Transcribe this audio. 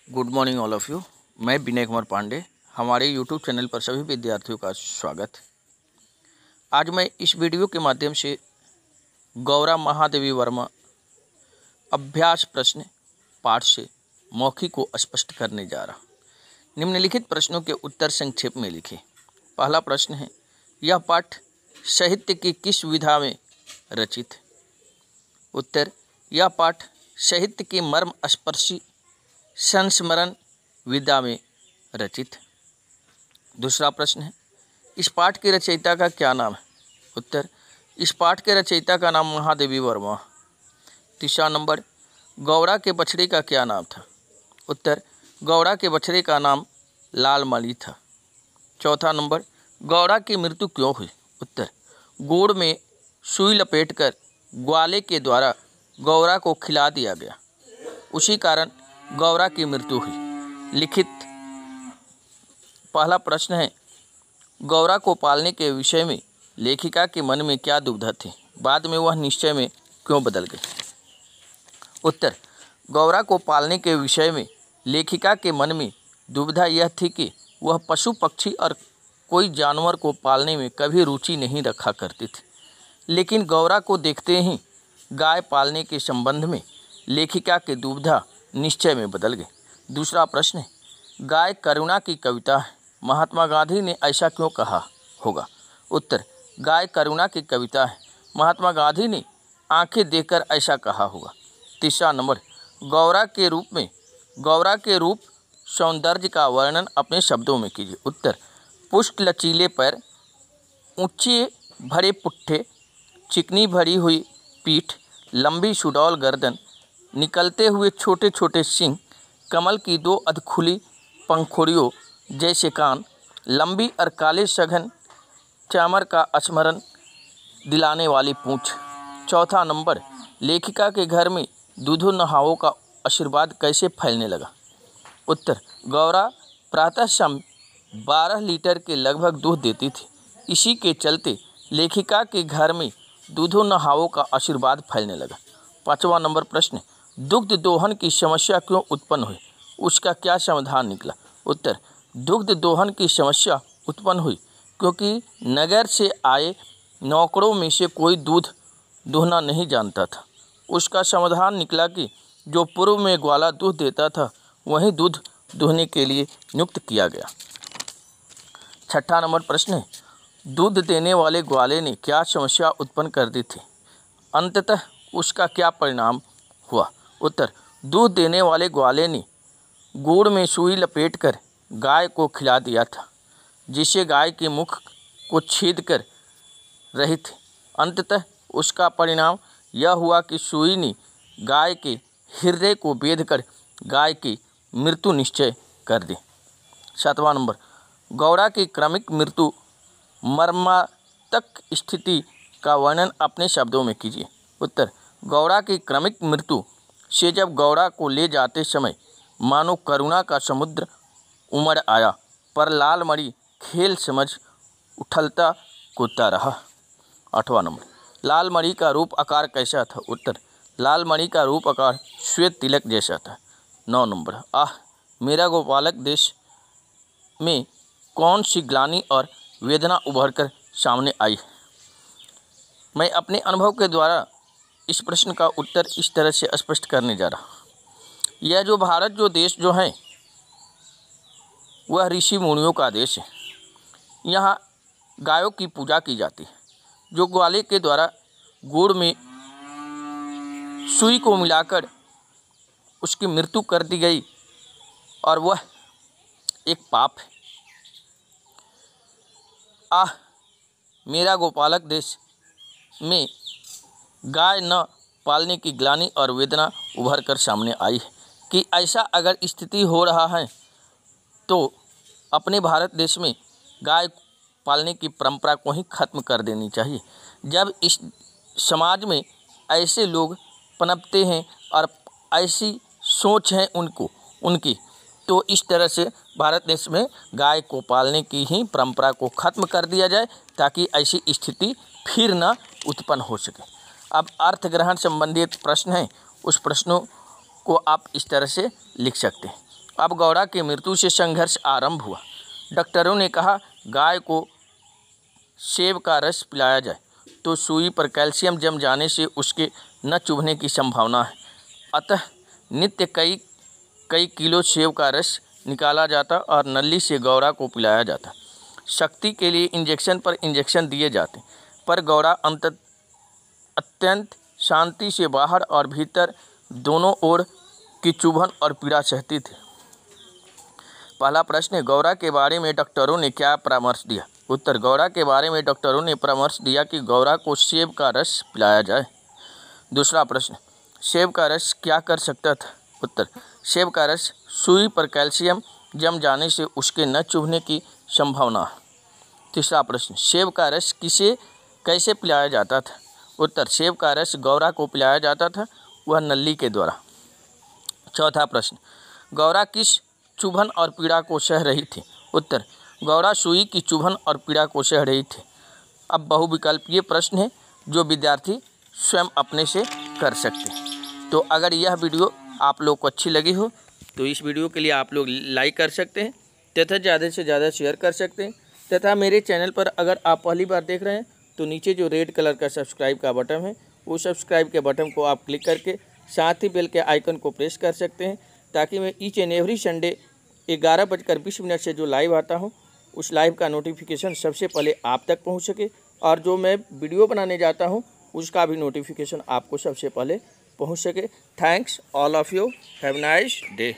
Good morning all of you. मैं विनय कुमार पांडे, हमारे YouTube channel पर सभी विद्यार्थियों का स्वागत। आज मैं इस वीडियो के माध्यम से गौरा महादेवी वर्मा अभ्यास प्रश्न पाठ से मौखिक को स्पष्ट करने जा रहा। निम्नलिखित प्रश्नों के उत्तर संक्षेप में लिखें। पहला प्रश्न है, यह पाठ साहित्य की किस विधा में रचित है? उत्तर, यह पाठ साहित्य की मर्म स्पर्शी संस्मरण विधा में रचित है। दूसरा प्रश्न है, इस पाठ के रचयिता का क्या नाम है? उत्तर, इस पाठ के रचयिता का नाम महादेवी वर्मा। तीसरा नंबर, गौरा के बछड़े का क्या नाम था? उत्तर, गौरा के बछड़े का नाम लालमणि था। चौथा नंबर, गौरा की मृत्यु क्यों हुई? उत्तर, गुड़ में सुई लपेटकर ग्वाले के द्वारा गौरा को खिला दिया गया, उसी कारण गौरा की मृत्यु हुई। लिखित पहला प्रश्न है, गौरा को पालने के विषय में लेखिका के मन में क्या दुविधा थी? बाद में वह निश्चय में क्यों बदल गई? उत्तर, गौरा को पालने के विषय में लेखिका के मन में दुविधा यह थी कि वह पशु पक्षी और कोई जानवर को पालने में कभी रुचि नहीं रखा करती थी, लेकिन गौरा को देखते ही गाय पालने के संबंध में लेखिका की दुविधा निश्चय में बदल गई। दूसरा प्रश्न है, गाय करुणा की कविता है, महात्मा गांधी ने ऐसा क्यों कहा होगा? उत्तर, गाय करुणा की कविता है, महात्मा गांधी ने आंखें देखकर ऐसा कहा होगा। तीसरा नंबर, गौरा के रूप सौंदर्य का वर्णन अपने शब्दों में कीजिए। उत्तर, पुष्ट लचीले पैर, ऊंचे भरे पुट्ठे, चिकनी भरी हुई पीठ, लंबी सुडौल गर्दन, निकलते हुए छोटे छोटे सींग, कमल की दो अधखुली पंखुड़ियों जैसे कान, लंबी और काले सघन चामर का स्मरण दिलाने वाली पूंछ। चौथा नंबर, लेखिका के घर में दूधो नहाओं का आशीर्वाद कैसे फैलने लगा? उत्तर, गौरा प्रातः शाम 12 लीटर के लगभग दूध देती थी, इसी के चलते लेखिका के घर में दूधो नहाओं का आशीर्वाद फैलने लगा। पाँचवा नंबर प्रश्न, दुग्ध दोहन की समस्या क्यों उत्पन्न हुई? उसका क्या समाधान निकला? उत्तर, दुग्ध दोहन की समस्या उत्पन्न हुई क्योंकि नगर से आए नौकरों में से कोई दूध दूहना नहीं जानता था। उसका समाधान निकला कि जो पूर्व में ग्वाला दूध देता था वही दूध दूहने के लिए नियुक्त किया गया। छठा नंबर प्रश्न है, दूध देने वाले ग्वाले ने क्या समस्या उत्पन्न कर दी थी? अंततः उसका क्या परिणाम हुआ? उत्तर, दूध देने वाले ग्वाले ने गुड़ में सुई लपेटकर गाय को खिला दिया था, जिससे गाय के मुख को छेद कर रही थी। अंततः उसका परिणाम यह हुआ कि सुई ने गाय के हृदय को बेधकर गाय की मृत्यु निश्चय कर दी। सातवां नंबर, गौरा की क्रमिक मृत्यु मर्मात्मक स्थिति का वर्णन अपने शब्दों में कीजिए। उत्तर, गौरा की क्रमिक मृत्यु से जब गौरा को ले जाते समय मानो करुणा का समुद्र उमड़ आया, पर लालमणि खेल समझ उछलता कूदता रहा। आठवां नंबर, लालमणि का रूप आकार कैसा था? उत्तर, लालमणि का रूप आकार श्वेत तिलक जैसा था। 9 नंबर, मेरा गोपालक देश में कौन सी ग्लानि और वेदना उभर कर सामने आई? मैं अपने अनुभव के द्वारा इस प्रश्न का उत्तर इस तरह से स्पष्ट करने जा रहा। यह जो भारत जो देश जो है वह ऋषि मुनियों का देश है। यहाँ गायों की पूजा की जाती है, जो ग्वाले के द्वारा गुड़ में सुई को मिलाकर उसकी मृत्यु कर दी गई, और वह एक पाप है। मेरा गोपालक देश में गाय न पालने की ग्लानि और वेदना उभर कर सामने आई है कि ऐसा अगर स्थिति हो रहा है तो अपने भारत देश में गाय पालने की परंपरा को ही खत्म कर देनी चाहिए। जब इस समाज में ऐसे लोग पनपते हैं और ऐसी सोच है उनकी, तो इस तरह से भारत देश में गाय को पालने की ही परंपरा को खत्म कर दिया जाए, ताकि ऐसी स्थिति फिर न उत्पन्न हो सके। अब अर्थ ग्रहण संबंधित प्रश्न हैं, उस प्रश्नों को आप इस तरह से लिख सकते हैं। अब गौड़ा की मृत्यु से संघर्ष आरंभ हुआ। डॉक्टरों ने कहा गाय को सेब का रस पिलाया जाए तो सुई पर कैल्शियम जम जाने से उसके न चुभने की संभावना है। अतः नित्य कई किलो सेब का रस निकाला जाता और नली से गौड़ा को पिलाया जाता। शक्ति के लिए इंजेक्शन पर इंजेक्शन दिए जाते, पर गौड़ा अत्यंत शांति से बाहर और भीतर दोनों ओर की चुभन और पीड़ा सहती थी। पहला प्रश्न है, गौड़ा के बारे में डॉक्टरों ने क्या परामर्श दिया? उत्तर, गौड़ा के बारे में डॉक्टरों ने परामर्श दिया कि गौड़ा को सेब का रस पिलाया जाए। दूसरा प्रश्न, सेब का रस क्या कर सकता था? उत्तर, सेब का रस सुई पर कैल्शियम जम जाने से उसके न चुभने की संभावना है। तीसरा प्रश्न, सेब का रस कैसे पिलाया जाता था? उत्तर, सेब का रस गौड़ा को पिलाया जाता था, वह नली के द्वारा। चौथा प्रश्न, गौड़ा किस चुभन और पीड़ा को सह रही थी? उत्तर, गौड़ा सुई की चुभन और पीड़ा को सह रही थी। अब बहुविकल्पीय प्रश्न है जो विद्यार्थी स्वयं अपने से कर सकते हैं। तो अगर यह वीडियो आप लोग को अच्छी लगी हो तो इस वीडियो के लिए आप लोग लाइक कर सकते हैं तथा ज़्यादा से ज़्यादा शेयर कर सकते हैं। तथा मेरे चैनल पर अगर आप पहली बार देख रहे हैं तो नीचे जो रेड कलर का सब्सक्राइब का बटन है वो सब्सक्राइब के बटन को आप क्लिक करके साथ ही बेल के आइकन को प्रेस कर सकते हैं, ताकि मैं ईच एंड एवरी संडे 11:20 से जो लाइव आता हूँ उस लाइव का नोटिफिकेशन सबसे पहले आप तक पहुँच सके, और जो मैं वीडियो बनाने जाता हूँ उसका भी नोटिफिकेशन आपको सबसे पहले पहुँच सके। Thanks all of you, have nice day.